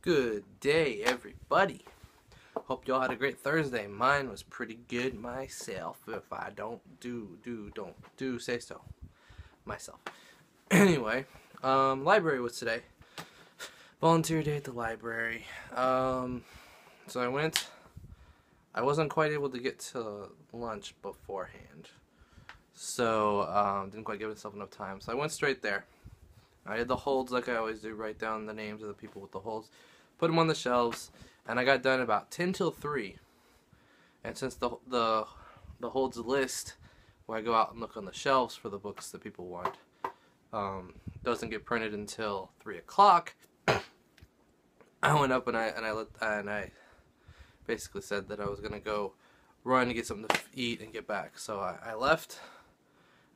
Good day, everybody. Hope y'all had a great Thursday. Mine was pretty good myself. If I don't say so. Myself. Anyway, library was today. Volunteer day at the library. So I went. I wasn't quite able to get to lunch beforehand. So, didn't quite give myself enough time. So I went straight there. I did the holds like I always do, write down the names of the people with the holds, put them on the shelves, and I got done about 10 till 3. And since the holds list, where I go out and look on the shelves for the books that people want, doesn't get printed until 3 o'clock, I went up and I basically said that I was gonna go run to get something to eat and get back. So I left.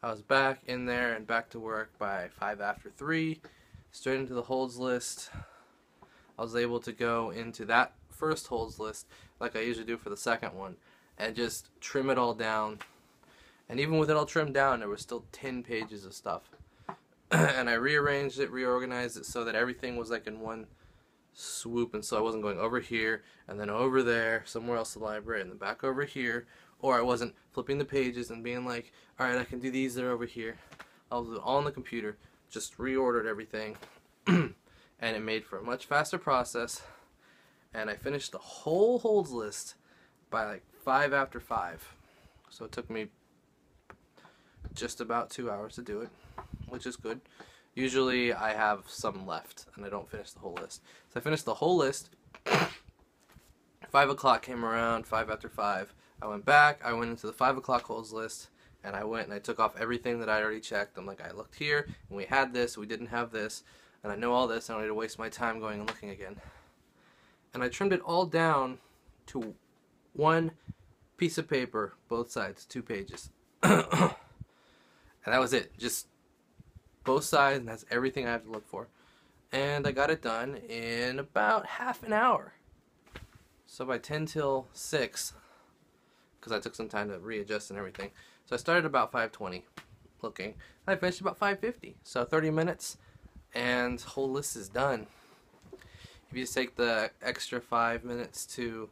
I was back in there and back to work by 5 after 3, straight into the holds list. I was able to go into that first holds list like I usually do for the second one and just trim it all down. And even with it all trimmed down, there was still 10 pages of stuff. And I rearranged it, reorganized it so that everything was like in one swoop, and so I wasn't going over here and then over there, somewhere else in the library, and then back over here. Or I wasn't flipping the pages and being like, alright, I can do these that are over here. I was all on the computer, just reordered everything, and it made for a much faster process, and I finished the whole holds list by like 5 after 5. So it took me just about 2 hours to do it, which is good. Usually I have some left, and I don't finish the whole list. So I finished the whole list. 5 o'clock came around, 5 after 5. I went back, I went into the 5 o'clock holds list, and I went and I took off everything that I'd already checked. I'm like, I looked here, and we had this, we didn't have this, and I know all this, and I don't need to waste my time going and looking again. And I trimmed it all down to one piece of paper, both sides, 2 pages. And that was it, just both sides, and that's everything I have to look for. And I got it done in about half an hour. So by 10 till 6, because I took some time to readjust and everything. So I started about 5:20 looking. I finished about 5:50. So 30 minutes and whole list is done. If you just take the extra 5 minutes to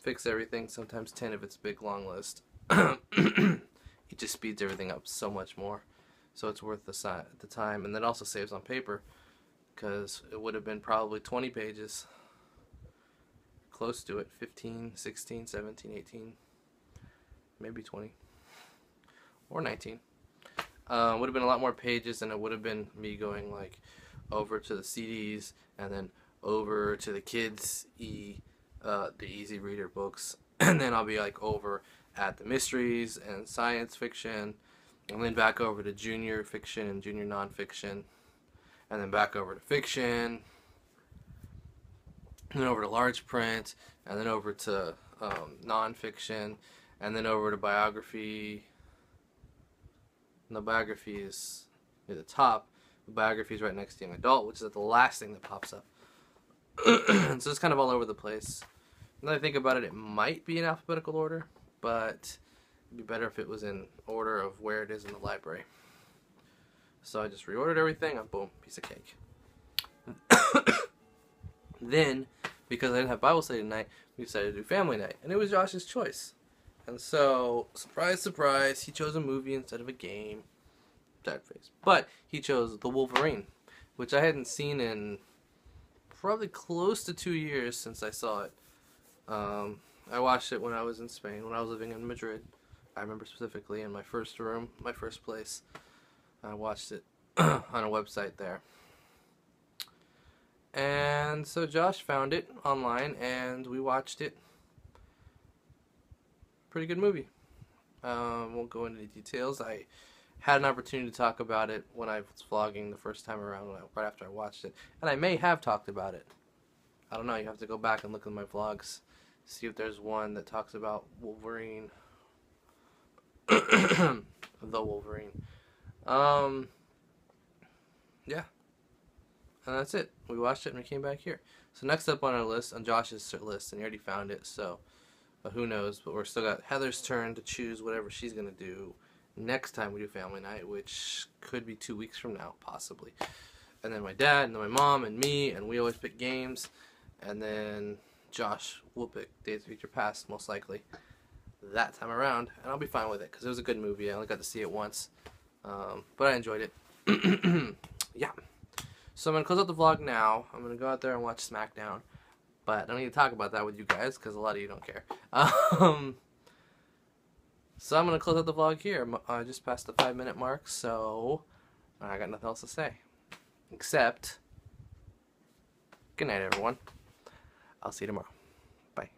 fix everything, sometimes 10 if it's a big long list, it just speeds everything up so much more. So it's worth the time, and that also saves on paper, because it would have been probably 20 pages, close to it, 15, 16, 17, 18, maybe 20, or 19. Would have been a lot more pages, and it would have been me going like over to the CDs, and then over to the kids' the easy reader books, and then I'll be like over at the mysteries and science fiction, and then back over to junior fiction and junior nonfiction, and then back over to fiction, and then over to large print, and then over to nonfiction, and then over to biography. And the biography is near the top. The biography is right next to young adult, which is the last thing that pops up. So it's kind of all over the place. Now that I think about it, it might be in alphabetical order, but it'd be better if it was in order of where it is in the library. So I just reordered everything, and boom, piece of cake. Then, because I didn't have Bible study tonight, we decided to do family night, and it was Josh's choice. And so, surprise, surprise, he chose a movie instead of a game. Sad face. But he chose The Wolverine, which I hadn't seen in probably close to 2 years since I saw it. I watched it when I was in Spain, when I was living in Madrid. I remember specifically in my first room, my first place. I watched it on a website there. And so Josh found it online, and we watched it. Pretty good movie. Won't go into the details. I had an opportunity to talk about it when I was vlogging the first time around, right after I watched it. And I may have talked about it. I don't know. You have to go back and look at my vlogs, see if there's one that talks about Wolverine. The Wolverine. Yeah. And that's it. We watched it and we came back here. So next up on our list, on Josh's list, and he already found it, so who knows, but we're still got Heather's turn to choose whatever she's going to do next time we do family night, which could be 2 weeks from now, possibly. and then my dad, and then my mom, and me, and we always pick games, and then Josh will pick Days of Future Past, most likely, that time around, and I'll be fine with it, because it was a good movie. I only got to see it once, but I enjoyed it. Yeah. So I'm going to close out the vlog now. I'm going to go out there and watch SmackDown, but I don't need to talk about that with you guys, because a lot of you don't care. So I'm going to close out the vlog here. I just passed the 5-minute mark, so I got nothing else to say. Except, good night, everyone. I'll see you tomorrow. Bye.